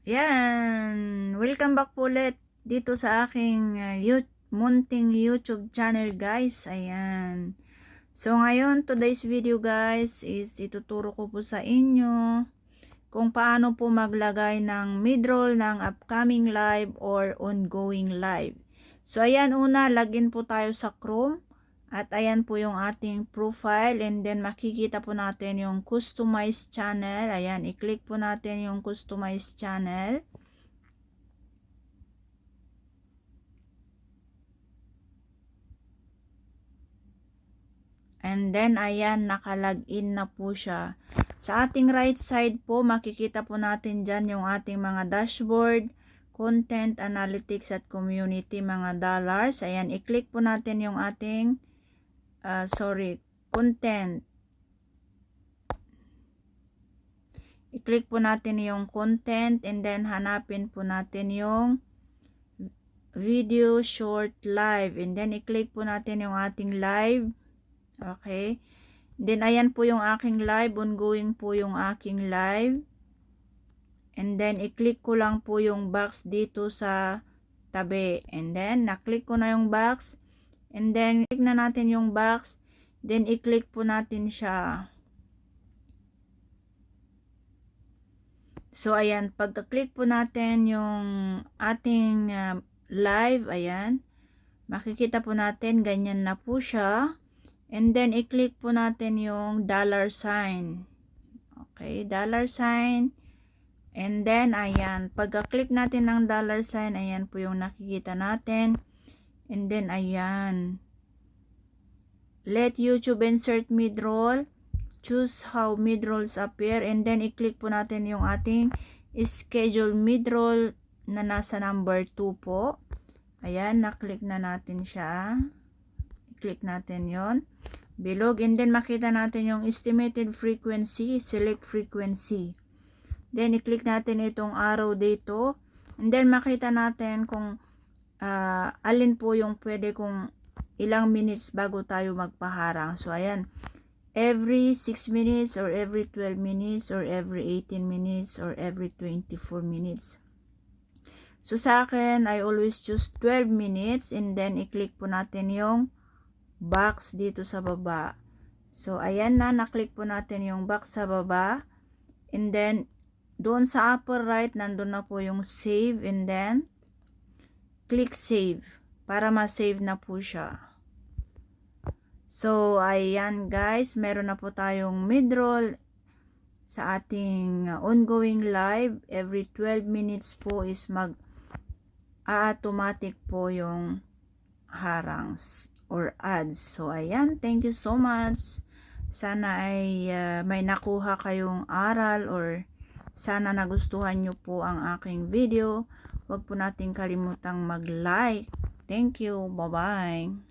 Yan, welcome back po ulit dito sa aking munting YouTube channel guys. Ayan. So ngayon, today's video guys is ituturo ko po sa inyo kung paano po maglagay ng mid-roll ng upcoming live or ongoing live. So ayan, una, login po tayo sa Chrome. At ayan po yung ating profile, and then makikita po natin yung customize channel. Ayan, i-click po natin yung customize channel. And then ayan, naka-login na po siya. Sa ating right side po, makikita po natin dyan yung ating mga dashboard, content, analytics at community, mga dollars. Ayan, i-click po natin yung ating content. I-click po natin yung content, and then hanapin po natin yung video short live, and then i-click po natin yung ating live. Okay, then ayan po yung aking live, ongoing po yung aking live, and then i-click ko lang po yung box dito sa tabi, and then na-click ko na yung box, and then click na natin yung box, then i-click po natin siya. So ayan, pagka-click po natin yung ating live, ayan, makikita po natin ganyan na po siya. And then i-click po natin yung dollar sign. Okay, dollar sign. And then ayan, pagka-click natin ng dollar sign, ayan po yung nakikita natin. And then ayan, let YouTube insert mid-roll. Choose how mid-rolls appear, and then i-click po natin yung ating schedule mid-roll na nasa number 2 po. Ayan, na-click na natin siya. I-click natin yon bilog, and then makita natin yung estimated frequency, select frequency. Then i-click natin itong arrow dito, and then makita natin kung alin po yung pwede kung ilang minutes bago tayo magpaharang. So ayan, every 6 minutes or every 12 minutes or every 18 minutes or every 24 minutes. So sa akin, I always choose 12 minutes, and then i-click po natin yung box dito sa baba. So ayan na, na-click po natin yung box sa baba, and then doon sa upper right, nandun na po yung save, and then click save para ma-save na po siya. So ayan guys, meron na po tayong mid-roll sa ating ongoing live. Every 12 minutes po is automatic po yung harangs or ads. So ayan, thank you so much. Sana ay may nakuha kayong aral, or sana nagustuhan nyo po ang aking video. Huwag po natin kalimutang mag-like. Thank you. Bye-bye.